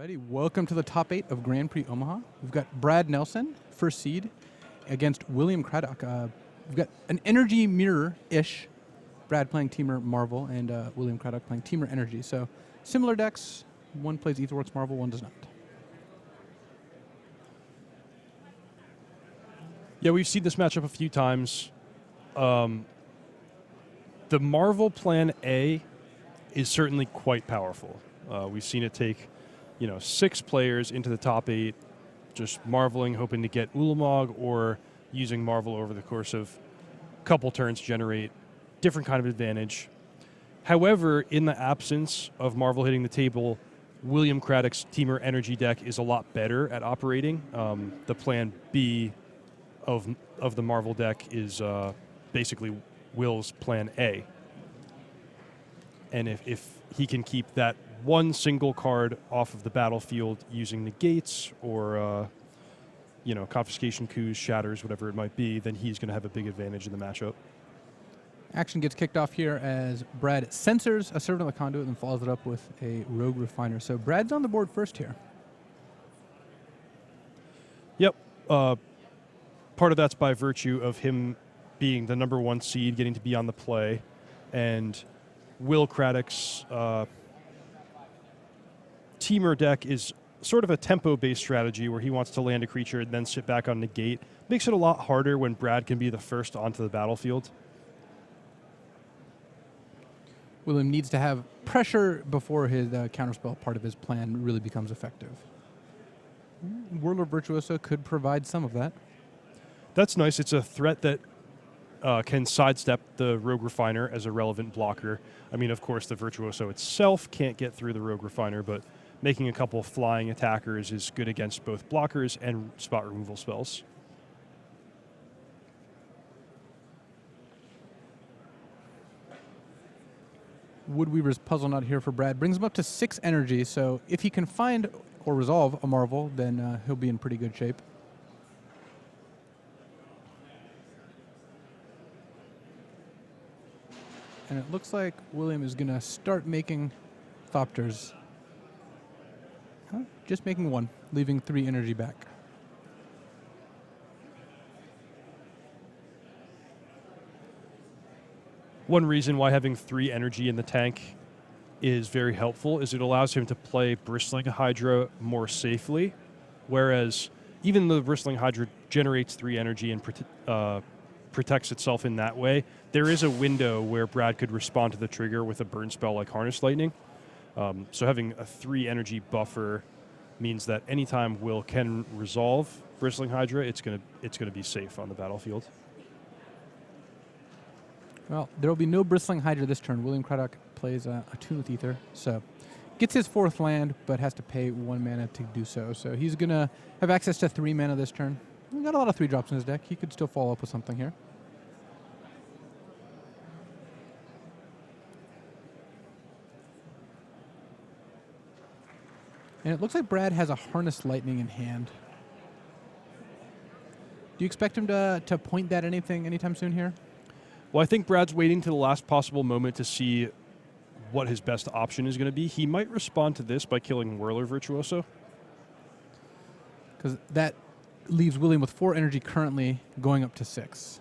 Alrighty, welcome to the top 8 of Grand Prix Omaha. We've got Brad Nelson, first seed, against William Craddock. We've got an energy mirror-ish. Brad playing Teamer Marvel and William Craddock playing Teamer Energy. So similar decks. One plays Aetherworks Marvel, one does not. Yeah, we've seen this matchup a few times. The Marvel Plan A is certainly quite powerful. We've seen it take, 6 players into the top 8, just marveling, hoping to get Ulamog or using Marvel over the course of a couple turns to generate different kind of advantage. However, in the absence of Marvel hitting the table, William Craddock's Teamer Energy deck is a lot better at operating. The Plan B of the Marvel deck is basically Will's Plan A. And if he can keep that one single card off of the battlefield using negates or confiscation coups, shatters, whatever it might be, then he's going to have a big advantage in the matchup. Action gets kicked off here as Brad censors a Servant of the Conduit and follows it up with a Rogue Refiner. So Brad's on the board first here. Yep. Part of that's by virtue of him being the number 1 seed, getting to be on the play, and Will Craddock's Teamer deck is sort of a tempo-based strategy where he wants to land a creature and then sit back on negate. Makes it a lot harder when Brad can be the first onto the battlefield. William needs to have pressure before his counterspell part of his plan really becomes effective. Whirler Virtuoso could provide some of that. That's nice. It's a threat that can sidestep the Rogue Refiner as a relevant blocker. I mean, of course, the Virtuoso itself can't get through the Rogue Refiner, but making a couple flying attackers is good against both blockers and spot removal spells. Woodweaver's Puzzle Knot here for Brad. Brings him up to 6 energy, so if he can find or resolve a Marvel, then he'll be in pretty good shape. And it looks like William is going to start making Thopters. Just making 1, leaving 3 energy back. One reason why having 3 energy in the tank is very helpful is it allows him to play Bristling Hydra more safely, whereas even though the Bristling Hydra generates 3 energy and protects itself in that way, there is a window where Brad could respond to the trigger with a burn spell like Harness Lightning. So having a 3 energy buffer means that anytime Will can resolve Bristling Hydra, it's gonna be safe on the battlefield. Well, there will be no Bristling Hydra this turn. William Craddock plays a Tune with Ether, so gets his 4th land, but has to pay 1 mana to do so. So he's going to have access to 3 mana this turn. He's got a lot of 3-drops in his deck. He could still follow up with something here. And it looks like Brad has a Harness Lightning in hand. Do you expect him to point that anytime soon here? Well, I think Brad's waiting to the last possible moment to see what his best option is going to be. He might respond to this by killing Whirler Virtuoso. Because that leaves William with 4 energy currently, going up to 6.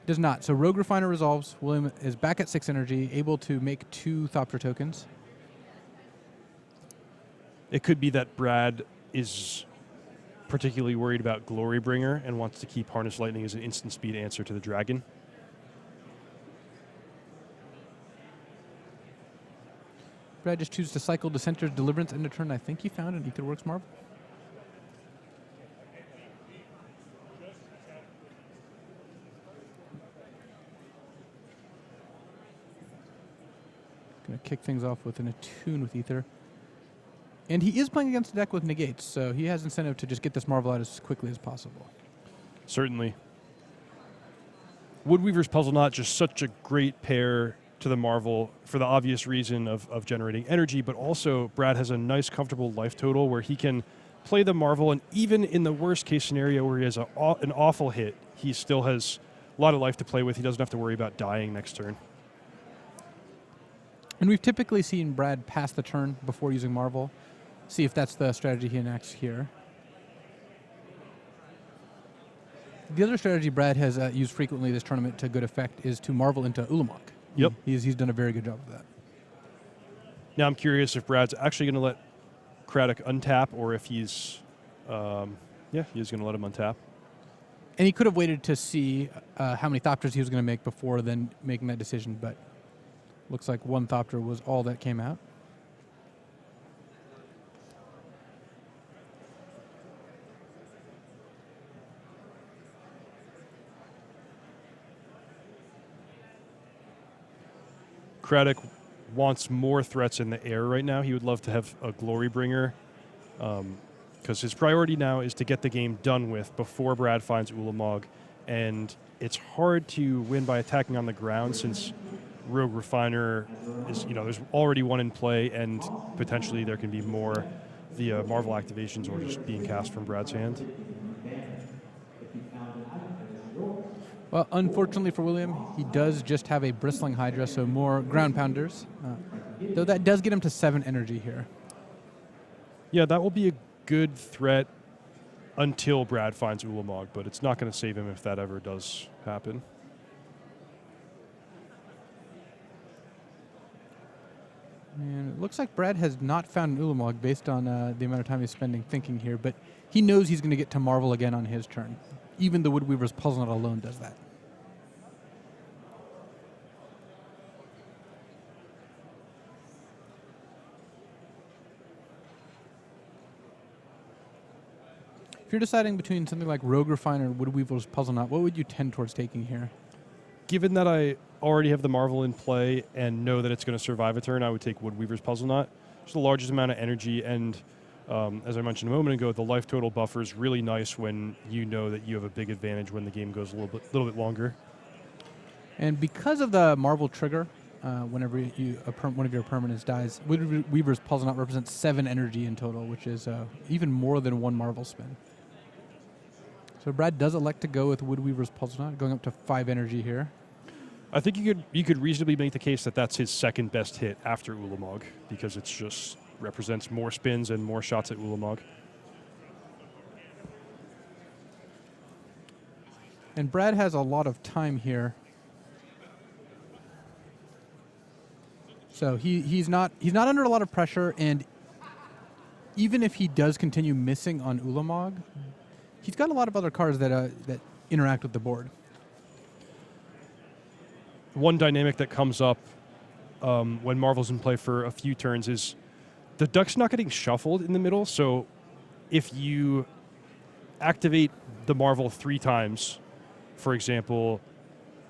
Does not. So Rogue Refiner resolves. William is back at 6 energy, able to make 2 Thopter tokens. It could be that Brad is particularly worried about Glorybringer and wants to keep Harness Lightning as an instant speed answer to the dragon. Brad just chooses to cycle Dissenter's Deliverance end of turn. I think he found an Aetherworks Marvel. Going to kick things off with an Attune with Ether. And he is playing against a deck with negates, so he has incentive to just get this Marvel out as quickly as possible. Certainly. Woodweaver's Puzzle Knot, just such a great pair to the Marvel for the obvious reason of generating energy, but also Brad has a nice, comfortable life total where he can play the Marvel, and even in the worst-case scenario where he has an awful hit, he still has a lot of life to play with. He doesn't have to worry about dying next turn. And we've typically seen Brad pass the turn before using Marvel. See if that's the strategy he enacts here. The other strategy Brad has used frequently this tournament to good effect is to marvel into Ulamog. Yep. He's done a very good job of that. Now I'm curious if Brad's actually going to let Craddock untap, or if he's, he's going to let him untap. And he could have waited to see how many Thopters he was going to make before then making that decision, but looks like one Thopter was all that came out. Craddock wants more threats in the air right now. He would love to have a Glory Bringer, because his priority now is to get the game done with before Brad finds Ulamog. And it's hard to win by attacking on the ground, since Rogue Refiner is, there's already one in play, and potentially there can be more via Marvel activations or just being cast from Brad's hand. Well, unfortunately for William, he does just have a Bristling Hydra, so more ground pounders. Though that does get him to 7 energy here. Yeah, that will be a good threat until Brad finds Ulamog, but it's not going to save him if that ever does happen. And it looks like Brad has not found an Ulamog based on the amount of time he's spending thinking here, but he knows he's going to get to Marvel again on his turn. Even the Woodweaver's Puzzle Knot alone does that. If you're deciding between something like Rogue Refiner and Woodweaver's Puzzle Knot, what would you tend towards taking here? Given that I already have the Marvel in play and know that it's going to survive a turn, I would take Woodweaver's Puzzle Knot. It's the largest amount of energy, and as I mentioned a moment ago, the life total buffer is really nice when you know that you have a big advantage when the game goes a little bit longer. And because of the Marvel trigger, whenever one of your permanents dies, Woodweaver's Puzzle Knot represents 7 energy in total, which is even more than 1 Marvel spin. So Brad does elect to go with Woodweaver's Puzzle Knot, going up to 5 energy here. I think you could reasonably make the case that that's his second best hit after Ulamog, because it's just represents more spins and more shots at Ulamog. And Brad has a lot of time here. So he's not under a lot of pressure, and even if he does continue missing on Ulamog, he's got a lot of other cards that interact with the board. One dynamic that comes up when Marvel's in play for a few turns is the duck's not getting shuffled in the middle. So if you activate the Marvel 3 times, for example,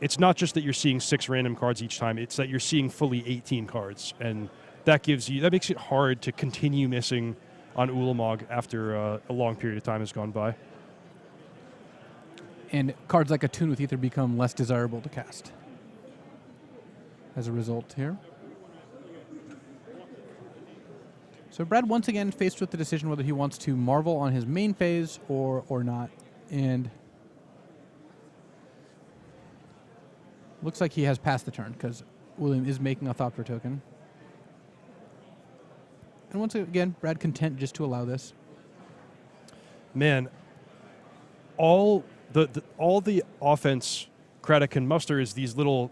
it's not just that you're seeing 6 random cards each time, it's that you're seeing fully 18 cards. And that makes it hard to continue missing on Ulamog after a long period of time has gone by. And cards like Attune with Ether become less desirable to cast as a result here. So Brad once again faced with the decision whether he wants to Marvel on his main phase or not. And looks like he has passed the turn because William is making a Thopter token. And once again, Brad content just to allow this. Man, all the offense Craddock can muster is these little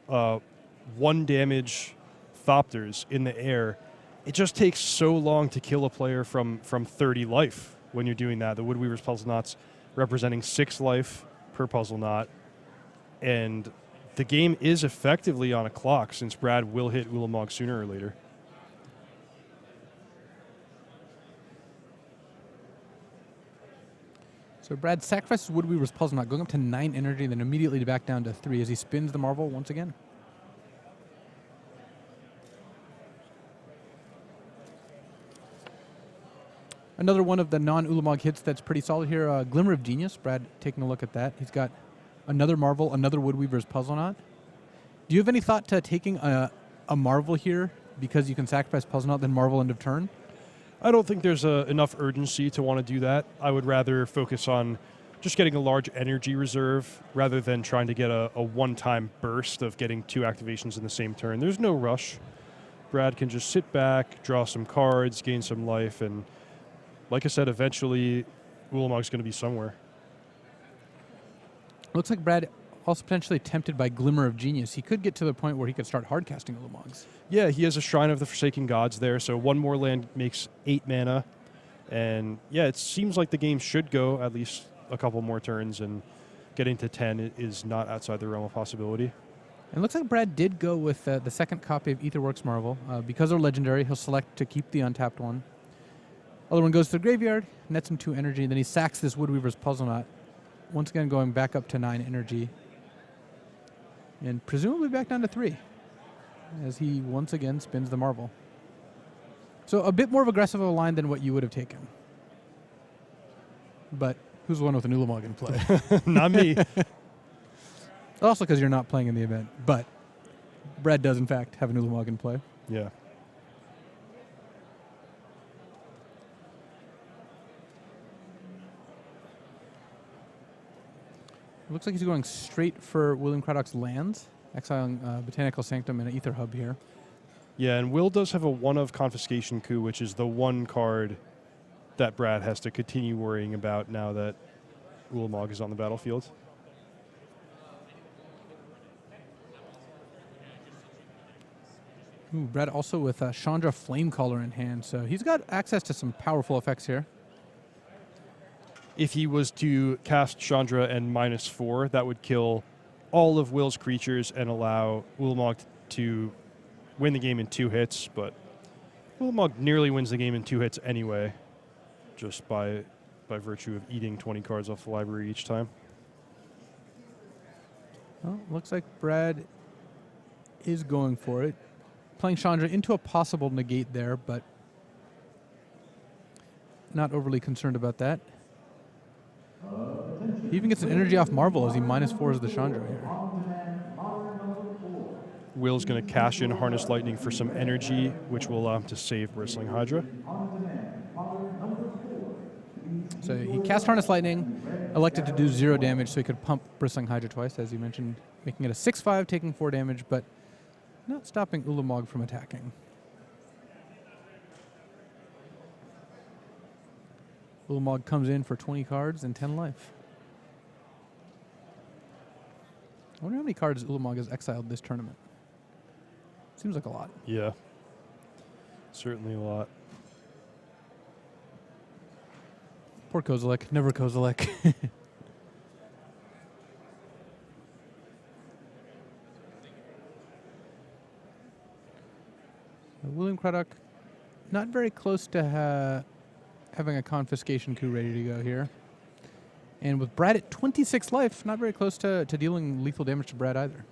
1 damage Thopters in the air. It just takes so long to kill a player from 30 life when you're doing that. The Woodweaver's Puzzle Knots representing 6 life per Puzzle Knot. And the game is effectively on a clock, since Brad will hit Ulamog sooner or later. So Brad sacrifices Woodweaver's Puzzle Knot, going up to 9 energy, then immediately back down to 3 as he spins the Marvel once again. Another one of the non-Ulamog hits that's pretty solid here, Glimmer of Genius. Brad taking a look at that. He's got another Marvel, another Woodweaver's Puzzle Knot. Do you have any thought to taking a Marvel here because you can sacrifice Puzzle Knot, then Marvel end of turn? I don't think there's enough urgency to want to do that. I would rather focus on just getting a large energy reserve rather than trying to get a one-time burst of getting 2 activations in the same turn. There's no rush, Brad can just sit back, draw some cards, gain some life, and like I said, eventually Ulamog's going to be somewhere. Looks like Brad also potentially tempted by Glimmer of Genius. He could get to the point where he could start hard casting Ulamogs. Yeah, he has a Shrine of the Forsaken Gods there, so one more land makes 8 mana. And yeah, it seems like the game should go at least a couple more turns, and getting to 10 is not outside the realm of possibility. And it looks like Brad did go with the second copy of Aetherworks Marvel. Because they're legendary, he'll select to keep the untapped one. Other one goes to the graveyard, nets him 2 energy, and then he sacks this Woodweaver's Puzzle Knot. Once again, going back up to 9 energy. And presumably back down to 3, as he once again spins the Marvel. So a bit more of aggressive of a line than what you would have taken. But who's the one with an Ulamog in play? Not me. Also because you're not playing in the event. But Brad does, in fact, have an Ulamog in play. Yeah. It looks like he's going straight for William Craddock's lands, exiling Botanical Sanctum and an Ether Hub here. Yeah, and Will does have a 1 of Confiscation Coup, which is the one card that Brad has to continue worrying about now that Ulamog is on the battlefield. Ooh, Brad also with Chandra Flamecaller in hand, so he's got access to some powerful effects here. If he was to cast Chandra and -4, that would kill all of Will's creatures and allow Ulamog to win the game in 2 hits, but Ulamog nearly wins the game in 2 hits anyway, just by virtue of eating 20 cards off the library each time. Well, looks like Brad is going for it. Playing Chandra into a possible negate there, but not overly concerned about that. He even gets an energy off Marvel as he -4s the Chandra here. Will's going to cash in Harness Lightning for some energy, which will allow him to save Bristling Hydra. So he cast Harness Lightning, elected to do 0 damage so he could pump Bristling Hydra twice, as you mentioned, making it a 6/5, taking 4 damage, but not stopping Ulamog from attacking. Ulamog comes in for 20 cards and 10 life. I wonder how many cards Ulamog has exiled this tournament. Seems like a lot. Yeah, certainly a lot. Poor Kozilek, never Kozilek. William Craddock, not very close to having a Confiscation Coup ready to go here. And with Brad at 26 life, not very close to dealing lethal damage to Brad either.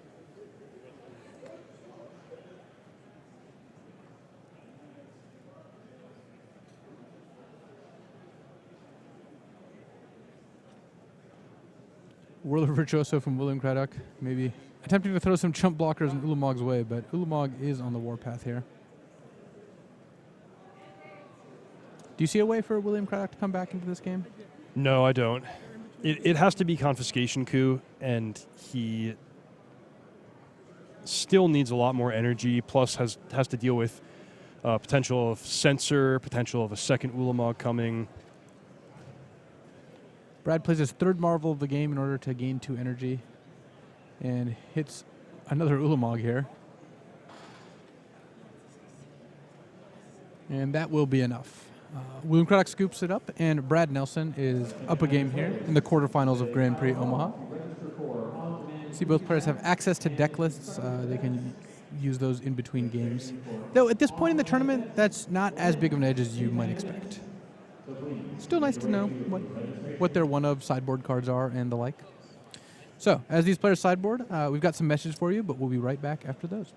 Whirler Virtuoso from William Craddock, maybe attempting to throw some chump blockers in Ulamog's way, but Ulamog is on the warpath here. Do you see a way for William Craddock to come back into this game? No, I don't. It has to be Confiscation Coup, and he still needs a lot more energy, plus has to deal with potential of Censor, potential of a second Ulamog coming. Brad plays his 3rd Marvel of the game in order to gain 2 energy and hits another Ulamog here. And that will be enough. William Craddock scoops it up, and Brad Nelson is up a game here in the quarterfinals of Grand Prix Omaha. See, both players have access to deck lists. They can use those in between games. Though at this point in the tournament, that's not as big of an edge as you might expect. Still nice to know what their one-of sideboard cards are and the like. So, as these players sideboard, we've got some messages for you, but we'll be right back after those.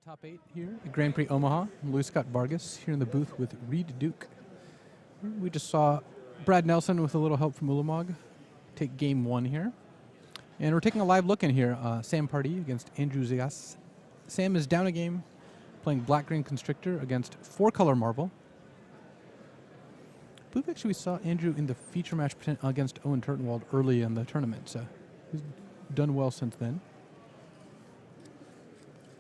top 8 here at Grand Prix Omaha. I'm Louis Scott Vargas here in the booth with Reed Duke. We just saw Brad Nelson with a little help from Ulamog take game 1 here. And we're taking a live look in here. Sam Pardee against Andrew Zigas. Sam is down a game playing Black-Green Constrictor against 4-color Marvel. I believe actually we saw Andrew in the feature match against Owen Turtenwald early in the tournament, so he's done well since then.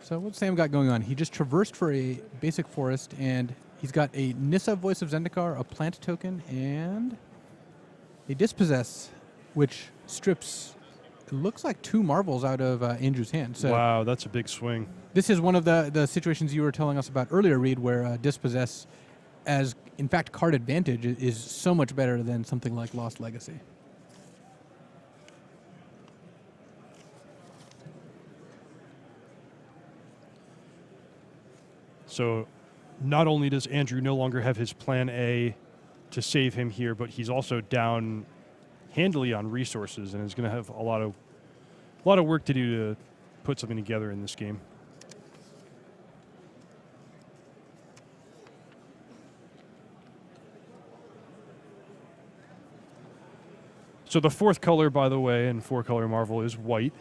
So what's Sam got going on? He just traversed for a basic forest, and he's got a Nissa Voice of Zendikar, a plant token, and a Dispossess, which strips, it looks like 2 marvels out of Andrew's hand. So wow, that's a big swing. this is one of the situations you were telling us about earlier, Reed, where Dispossess, as in fact card advantage, is so much better than something like Lost Legacy. So not only does Andrew no longer have his plan A to save him here, but he's also down handily on resources and is going to have a lot of work to do to put something together in this game. So the 4th color, by the way, in 4-color Marvel is white.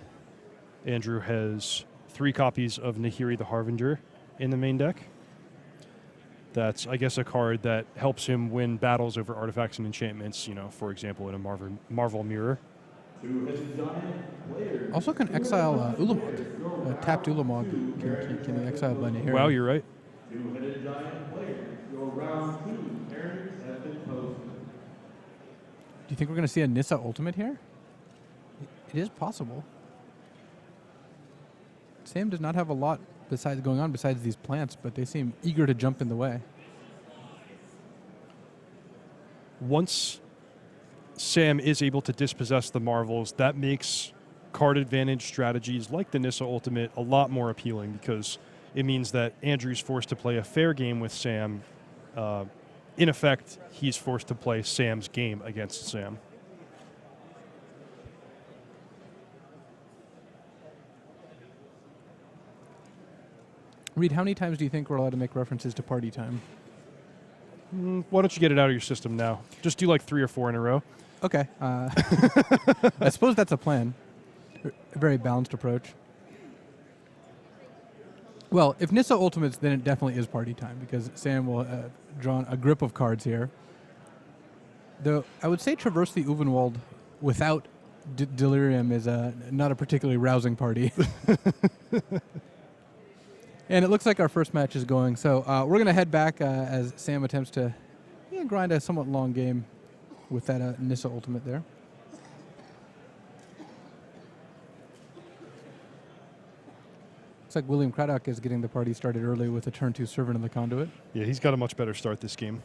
Andrew has 3 copies of Nahiri the Harbinger in the main deck. That's, I guess, a card that helps him win battles over artifacts and enchantments, you know, for example, in a Marvel Mirror. Also can exile Ulamog. Tapped Ulamog can be exiled by Nahiri. Wow, you're right. Two-headed giant player. Your round 2 pairings have been posted. Do you think we're going to see a Nissa ultimate here? It is possible. Sam does not have a lot going on besides these plants, but they seem eager to jump in the way. Once Sam is able to dispossess the Marvels, that makes card advantage strategies like the Nissa Ultimate a lot more appealing, because it means that Andrew's forced to play a fair game with Sam. In effect, he's forced to play Sam's game against Sam. Reed, how many times do you think we're allowed to make references to party time? Why don't you get it out of your system now? Just do like 3 or 4 in a row. Okay. I suppose that's a plan. A very balanced approach. Well, if Nissa ultimates, then it definitely is party time, because Sam will have drawn a grip of cards here. Though I would say traverse the Uvenwald without Delirium is not a particularly rousing party. And it looks like our first match is going, so we're going to head back as Sam attempts to grind a somewhat long game with that Nissa ultimate there. Looks like William Craddock is getting the party started early with a turn 2 Servant in the Conduit. Yeah, he's got a much better start this game.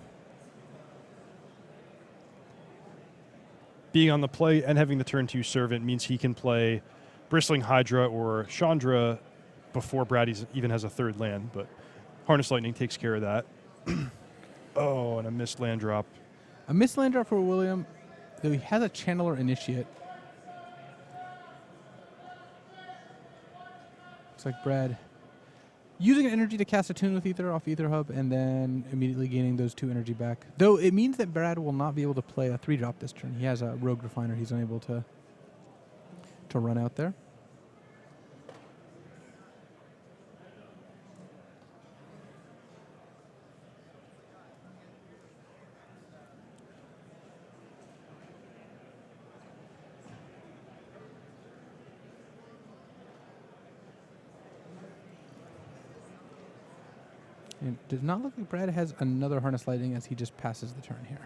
Being on the play and having the turn 2 Servant means he can play Bristling Hydra or Chandra before Brad even has a 3rd land, but Harness Lightning takes care of that. Oh, and a missed land drop. A missed land drop for William, though he has a Channeler Initiate. Looks like Brad using energy to cast a tune with Ether off Ether Hub and then immediately gaining those 2 energy back. Though it means that Brad will not be able to play a 3-drop this turn. He has a Rogue Refiner he's unable to run out there. It does not look like Brad has another Harness Lightning as he just passes the turn here.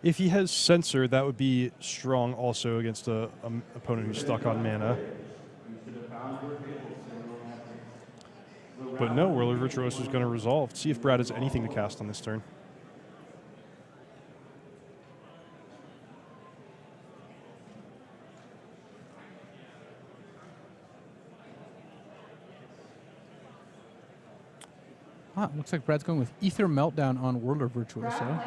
If he has Censor, that would be strong also against an opponent who's stuck on mana. But no, Whirler Virtuoso is going to resolve. See if Brad has anything to cast on this turn. Looks like Brad's going with Ether Meltdown on Whirler Virtuoso.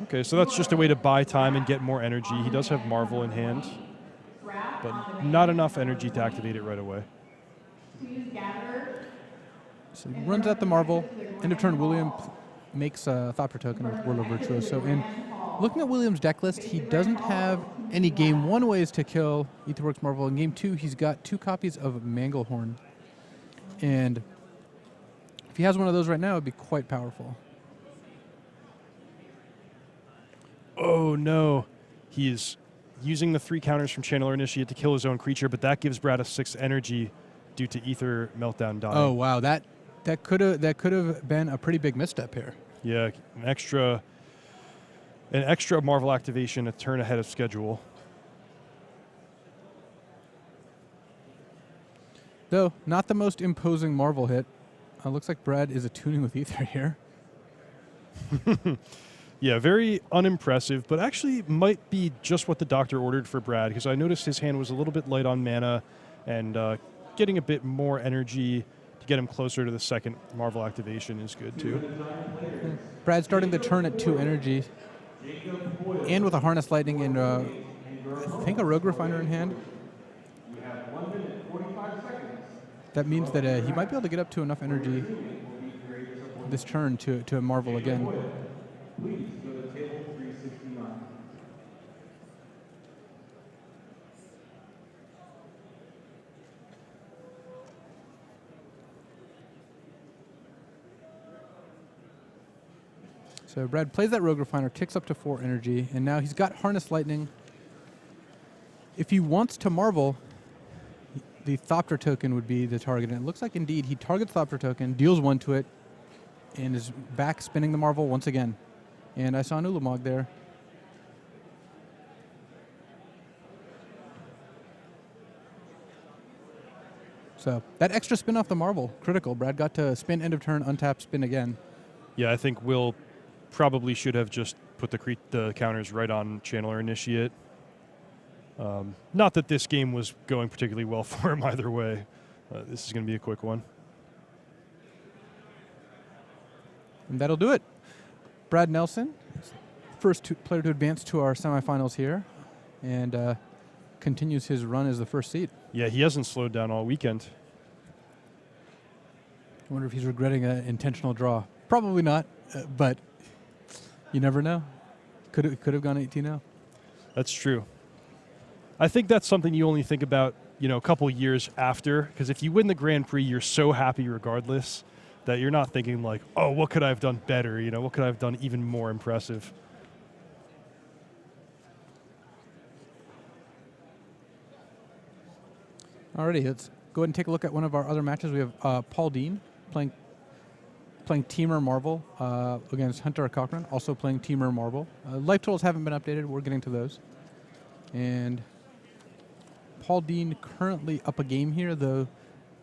Okay, so that's just a way to buy time and get more energy. He does have Marvel in hand, but not enough energy to activate it right away. So he runs out the Marvel. End of turn, William makes a Thopter token with Whirl of Virtuoso. And looking at William's deck list, he doesn't have any Game 1 ways to kill Aetherworks Marvel. In Game 2, he's got 2 copies of Manglehorn. And if he has one of those right now, it would be quite powerful. Oh, no. He's using the 3 counters from Channeler Initiate to kill his own creature, but that gives Brad a 6 energy due to Ether Meltdown dying. Oh, wow. That could have been a pretty big misstep here. Yeah, an extra Marvel activation a turn ahead of schedule. Though, not the most imposing Marvel hit. Looks like Brad is attuning with Ether here. Yeah, very unimpressive, but actually might be just what the doctor ordered for Brad, because I noticed his hand was a little bit light on mana, and getting a bit more energy to get him closer to the second Marvel activation is good too. Brad starting the turn at 2 energy, and with a Harness Lightning and I think a Rogue Refiner in hand. That means that he might be able to get up to enough energy this turn to Marvel again. Please go to table 369. So Brad plays that Rogue Refiner, ticks up to 4 energy, and now he's got Harness Lightning. If he wants to Marvel, the Thopter token would be the target. And it looks like indeed he targets Thopter token, deals 1 to it, and is back spinning the Marvel once again. And I saw an Ulamog there. So that extra spin off the Marvel, critical. Brad got to spin end of turn, untap, spin again. Yeah, I think Will probably should have just put the counters right on Channeler Initiate. Not that this game was going particularly well for him either way. This is going to be a quick one. And that'll do it. Brad Nelson, first player to advance to our semifinals here, and continues his run as the first seed. Yeah, he hasn't slowed down all weekend. I wonder if he's regretting an intentional draw. Probably not, but you never know. Could have gone 18-0. That's true. I think that's something you only think about, a couple years after, because if you win the Grand Prix, you're so happy regardless that you're not thinking like, oh, what could I have done better? What could I have done even more impressive? Alrighty, let's go ahead and take a look at one of our other matches. We have Paul Dean playing Teamer Marvel against Hunter Cochran, also playing Teamer Marvel. Life totals haven't been updated. We're getting to those. And Paul Dean currently up a game here, though.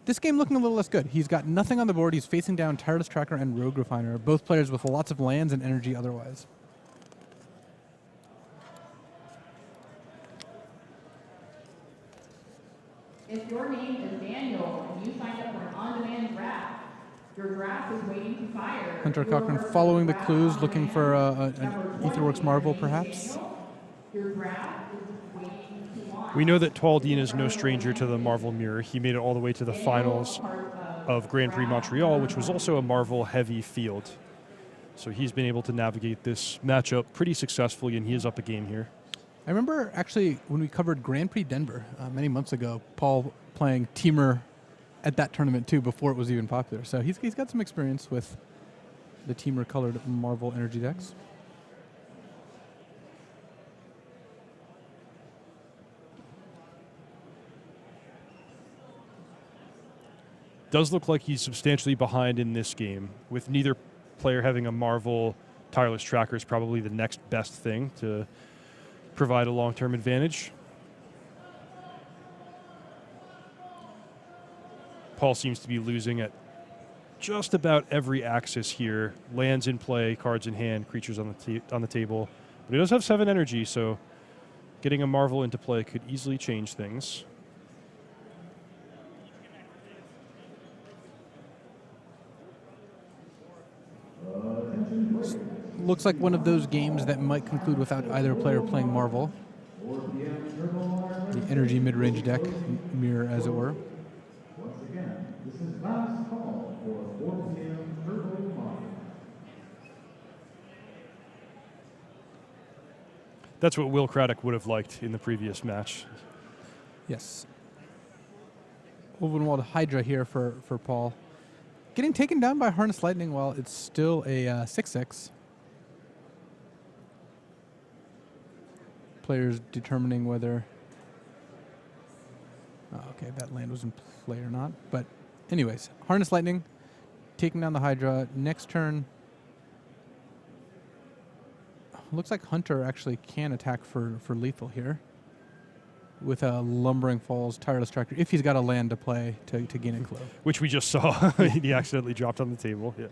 This game looking a little less good. He's got nothing on the board. He's facing down Tireless Tracker and Rogue Refiner, both players with lots of lands and energy otherwise. If your name is Daniel and you signed up for an on-demand draft, your draft is waiting to fire. Hunter Cochran following the clues, looking for an Aetherworks Marvel, perhaps. Your draft is waiting to launch. We know that Paul Dean is no stranger to the Marvel Mirror. He made it all the way to the finals of Grand Prix Montreal, which was also a Marvel-heavy field. So he's been able to navigate this matchup pretty successfully, and he is up a game here. I remember actually when we covered Grand Prix Denver many months ago, Paul playing Teamer at that tournament too before it was even popular. So he's got some experience with the Teamer colored Marvel energy decks. Does look like he's substantially behind in this game, with neither player having a Marvel. Tireless Tracker is probably the next best thing to provide a long-term advantage. Paul seems to be losing at just about every axis here. Lands in play, cards in hand, creatures on the table. But he does have 7 energy, so getting a Marvel into play could easily change things. Looks like one of those games that might conclude without either player playing Marvel. The energy mid-range deck mirror, as it were. Once again, this is last call for That's what Will Craddock would have liked in the previous match. Yes. Ovenwald Hydra here for Paul. Getting taken down by Harness Lightning while it's still a 6-6. Players determining whether... Oh, okay, that land was in play or not. But anyways, Harness Lightning taking down the Hydra. Next turn... Looks like Hunter actually can attack for lethal here. With a Lumbering Falls, Tireless Tractor, if he's got a land to play to gain a clue. Which we just saw. He accidentally dropped on the table. Yeah.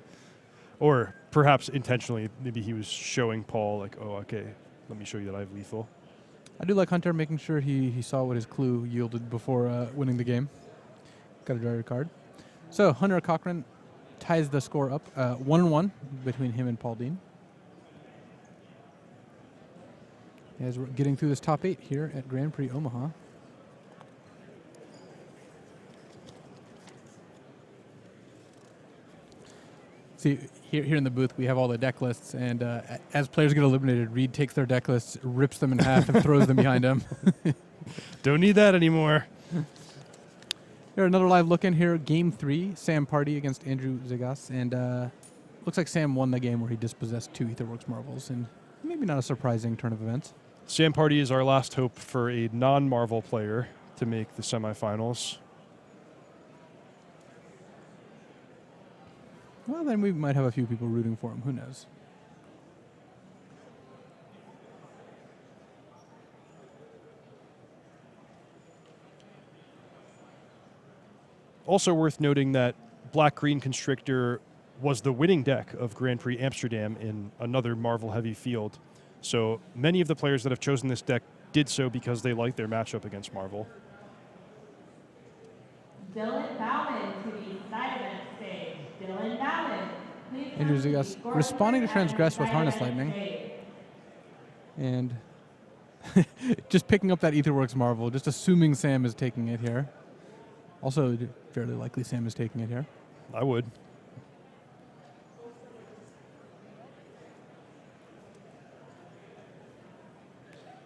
Or perhaps intentionally, maybe he was showing Paul, like, oh, okay, let me show you that I have lethal. I do like Hunter making sure he saw what his clue yielded before winning the game. Got to draw your card. So Hunter Cochran ties the score up 1-1 between him and Paul Dean. As we're getting through this top 8 here at Grand Prix Omaha. See, here in the booth, we have all the deck lists, and as players get eliminated, Reed takes their deck lists, rips them in half, and throws them behind him. Don't need that anymore. Here, another live look in here. Game 3, Sam Party against Andrew Zigas, and looks like Sam won the game where he dispossessed 2 Etherworks Marvels, and maybe not a surprising turn of events. Sam Party is our last hope for a non-Marvel player to make the semifinals. Well, then we might have a few people rooting for him. Who knows? Also worth noting that Black-Green Constrictor was the winning deck of Grand Prix Amsterdam in another Marvel-heavy field. So many of the players that have chosen this deck did so because they liked their matchup against Marvel. Dylan Bauman to the side event stage. Dylan Bauman, please. Andrew Zigas responding to Transgress with Harness Lightning. And just picking up that Etherworks Marvel, just assuming Sam is taking it here. Also, fairly likely Sam is taking it here. I would.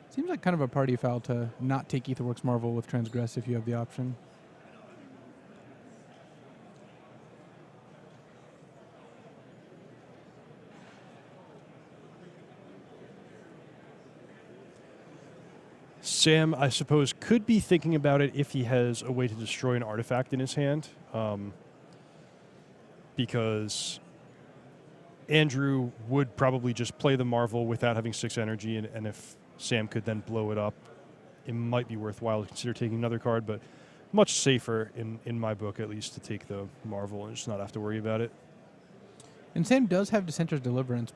Seems like kind of a party foul to not take Etherworks Marvel with Transgress if you have the option. Sam, I suppose, could be thinking about it if he has a way to destroy an artifact in his hand. Because Andrew would probably just play the Marvel without having 6 energy, and if Sam could then blow it up, it might be worthwhile to consider taking another card, but much safer, in my book at least, to take the Marvel and just not have to worry about it. And Sam does have Dissenter's Deliverance,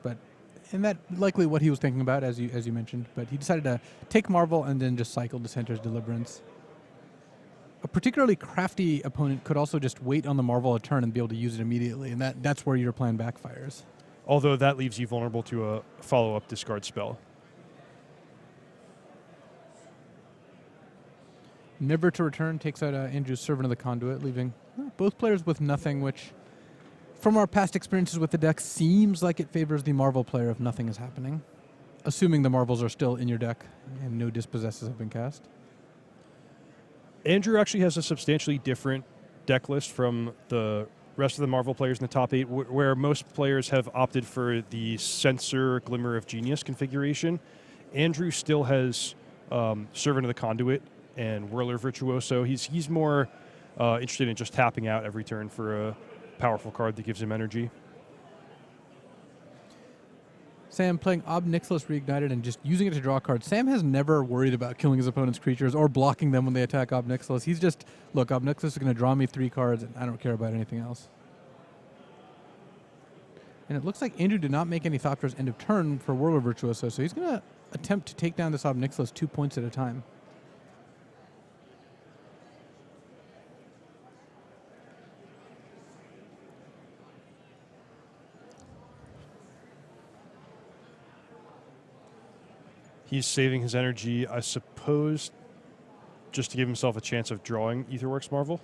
and that likely what he was thinking about, as you mentioned, but he decided to take Marvel and then just cycle Dissenter's Deliverance. A particularly crafty opponent could also just wait on the Marvel a turn and be able to use it immediately, and that's where your plan backfires. Although that leaves you vulnerable to a follow-up discard spell. Never to Return takes out Andrew's Servant of the Conduit, leaving both players with nothing, which, from our past experiences with the deck, seems like it favors the Marvel player if nothing is happening. Assuming the Marvels are still in your deck and no Dispossesses have been cast. Andrew actually has a substantially different deck list from the rest of the Marvel players in the top 8, where most players have opted for the Censor Glimmer of Genius configuration. Andrew still has Servant of the Conduit and Whirler Virtuoso. He's more interested in just tapping out every turn for a powerful card that gives him energy. Sam playing Ob Nixilis Reignited and just using it to draw cards. Sam has never worried about killing his opponent's creatures or blocking them when they attack Ob Nixilis. He's just, look, Ob Nixilis is going to draw me 3 cards, and I don't care about anything else. And it looks like Andrew did not make any Thopter's end of turn for Whirler Virtuoso, so he's going to attempt to take down this Ob Nixilis 2 points at a time. He's saving his energy, I suppose, just to give himself a chance of drawing Etherworks Marvel.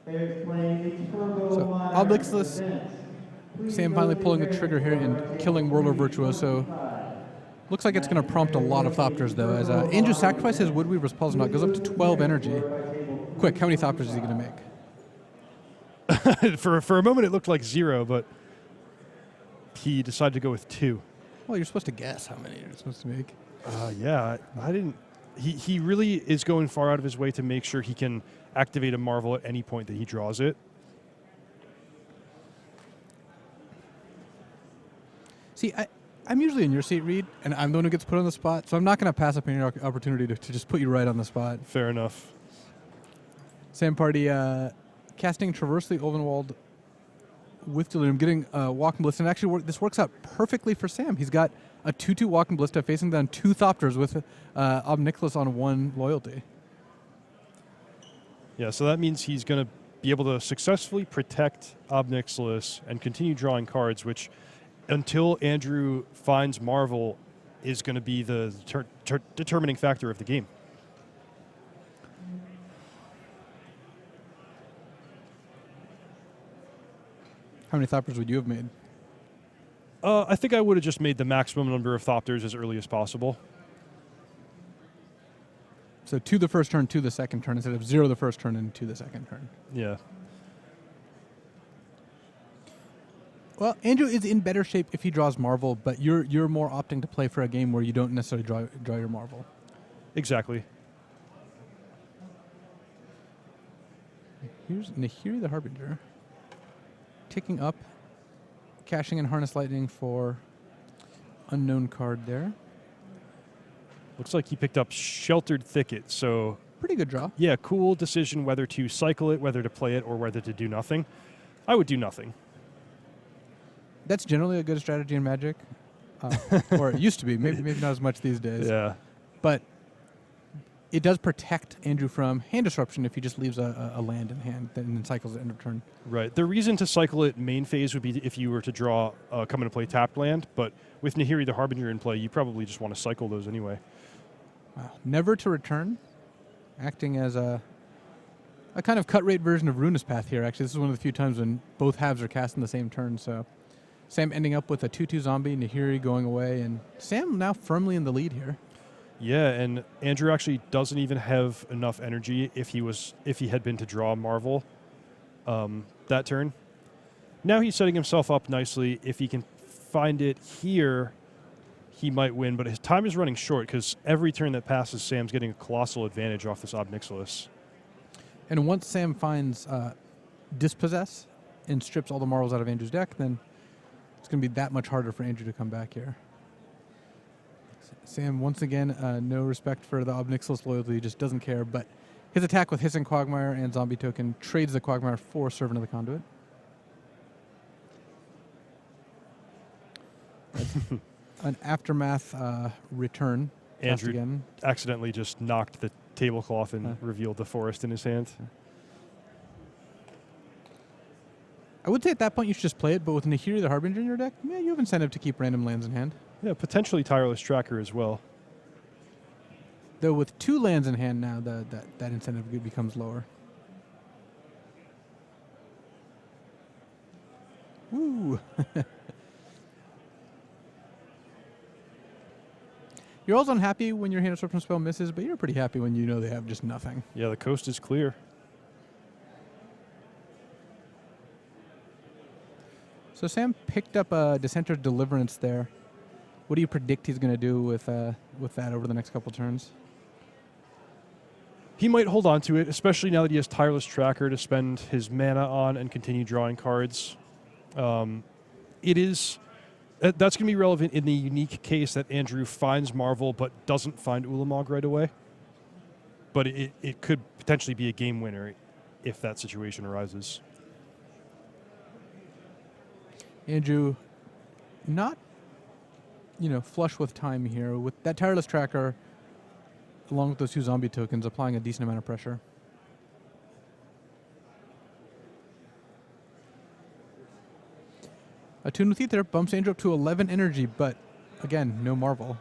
Players playing a turbo So, modern Obelixless, defense. Please Sam go finally to pulling the area trigger here and for killing table Whirler Virtuoso. 325. Looks like it's going to prompt a lot of Thopters, though, as Andrew sacrifices Woodweaver's Pulse Knot, goes up to 12 energy. Quick, how many Thopters is he going to make? For a moment, it looked like 0, but he decided to go with 2. Well, you're supposed to guess how many you're supposed to make. Yeah, I didn't. He really is going far out of his way to make sure he can activate a Marvel at any point that he draws it. See, I'm usually in your seat, Reed, and I'm the one who gets put on the spot, so I'm not going to pass up any opportunity to just put you right on the spot. Fair enough. Sam Party casting Traversely Ovenwald with Delirium, getting Walking Ballista, and actually this works out perfectly for Sam. He's got a 2/2 Walking Ballista facing down 2 Thopters with Ob Nicholas on 1 loyalty. Yeah, so that means he's going to be able to successfully protect Ob Nicholas and continue drawing cards, which, until Andrew finds Marvel, is going to be the determining factor of the game. How many Thopters would you have made? I think I would have just made the maximum number of Thopters as early as possible. So 2 the first turn, 2 the second turn, instead of 0 the first turn and 2 the second turn. Yeah. Well, Andrew is in better shape if he draws Marvel, but you're more opting to play for a game where you don't necessarily draw your Marvel. Exactly. Here's Nahiri the Harbinger. Ticking up, cashing in Harness Lightning for unknown card there. Looks like he picked up Sheltered Thicket, so Pretty good draw. yeah, cool decision whether to cycle it, whether to play it, or whether to do nothing. I would do nothing. That's generally a good strategy in Magic, or it used to be. Maybe not as much these days. Yeah. But it does protect Andrew from hand disruption if he just leaves a land in hand and then cycles it end of turn. Right. The reason to cycle it main phase would be if you were to draw come into play tapped land, but with Nahiri the Harbinger in play, you probably just want to cycle those anyway. Wow. Never to return, acting as a kind of cut rate version of Ruinous Path here. Actually, this is one of the few times when both halves are cast in the same turn. So Sam ending up with a 2/2 zombie, Nahiri going away, and Sam now firmly in the lead here. Yeah, and Andrew actually doesn't even have enough energy if he had been to draw Marvel that turn. Now he's setting himself up nicely. If he can find it here, he might win, but his time is running short because every turn that passes, Sam's getting a colossal advantage off this Ob Nicholas. And once Sam finds Dispossess and strips all the Marvels out of Andrew's deck, then it's going to be that much harder for Andrew to come back here. Sam, once again, no respect for the Ob Nicholas loyalty, just doesn't care, but his attack with Hissing Quagmire and Zombie Token trades the Quagmire for Servant of the Conduit. An Aftermath return. Cast Andrew again. accidentally just knocked the tablecloth and revealed the forest in his hand. I would say at that point you should just play it, but with Nahiri the Harbinger in your deck, yeah, you have incentive to keep random lands in hand. Yeah, potentially Tireless Tracker as well. Though with 2 lands in hand now, that incentive becomes lower. Woo! You're always unhappy when your hand disruption spell misses, but you're pretty happy when you know they have just nothing. Yeah, the coast is clear. So Sam picked up a Dissenter's Deliverance there. What do you predict he's going to do with that over the next couple turns? He might hold on to it, especially now that he has Tireless Tracker to spend his mana on and continue drawing cards. That's going to be relevant in the unique case that Andrew finds Marvel but doesn't find Ulamog right away. But it could potentially be a game winner if that situation arises. Andrew, not flush with time here. With that Tireless Tracker, along with those 2 zombie tokens, applying a decent amount of pressure. Attune with Ether bumps Andrew up to 11 energy, but again, no Marvel.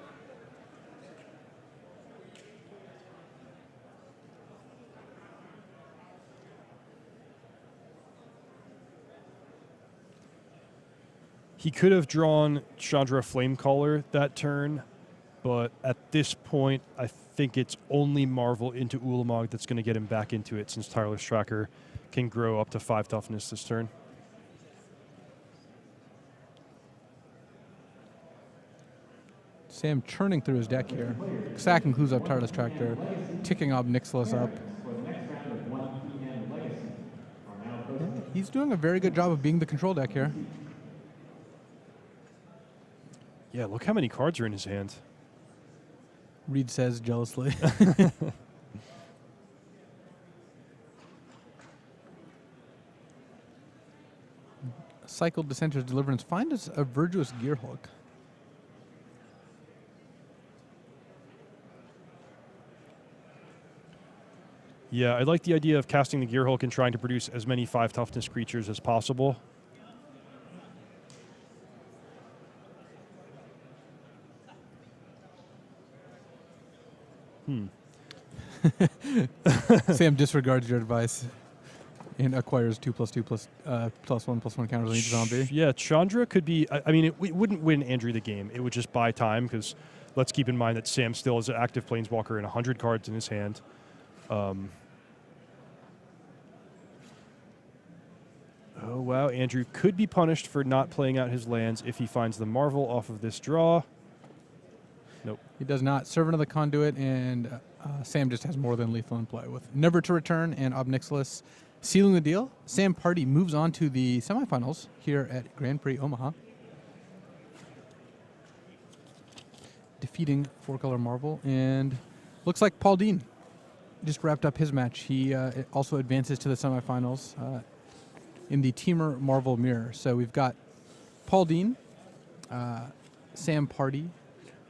He could have drawn Chandra Flamecaller that turn, but at this point, I think it's only Marvel into Ulamog that's going to get him back into it, since Tireless Tracker can grow up to 5 toughness this turn. Sam churning through his deck here. Sack includes up Tireless Tractor, ticking Ob Nixilis up. For the next round of 1 PM Legacy are now Yeah, posted. he's doing a very good job of being the control deck here. Yeah, look how many cards are in his hand. Reed says jealously. Cycled Dissenter's Deliverance. Find us a Virtuous Gearhulk. Yeah, I like the idea of casting the Gearhulk and trying to produce as many 5 toughness creatures as possible. Sam disregards your advice and acquires 2/2/+1/+1 counters on each zombie. Yeah, Chandra could be. I mean, it wouldn't win Andrew the game. It would just buy time, because let's keep in mind that Sam still is an active Planeswalker and 100 cards in his hand. Oh, wow. Andrew could be punished for not playing out his lands if he finds the Marvel off of this draw. Nope. He does not. Servant of the Conduit, and Sam just has more than lethal in play with Never to Return and Ob Nixilis sealing the deal. Sam Party moves on to the semifinals here at Grand Prix Omaha, defeating 4-color Marvel, and looks like Paul Dean just wrapped up his match. He also advances to the semifinals in the Teamer Marvel Mirror. So we've got Paul Dean, Sam Party,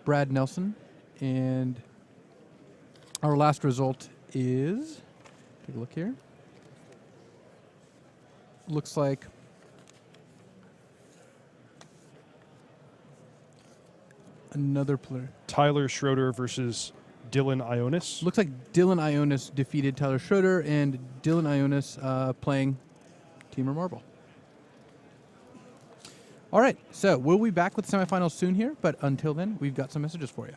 Brad Nelson, and our last result is, take a look here. Looks like another player. Tyler Schroeder versus Dylan Ionis. Looks like Dylan Ionis defeated Tyler Schroeder, and Dylan Ionis playing Teamer Marvel. All right, so we'll be back with semifinals soon here, but until then, we've got some messages for you.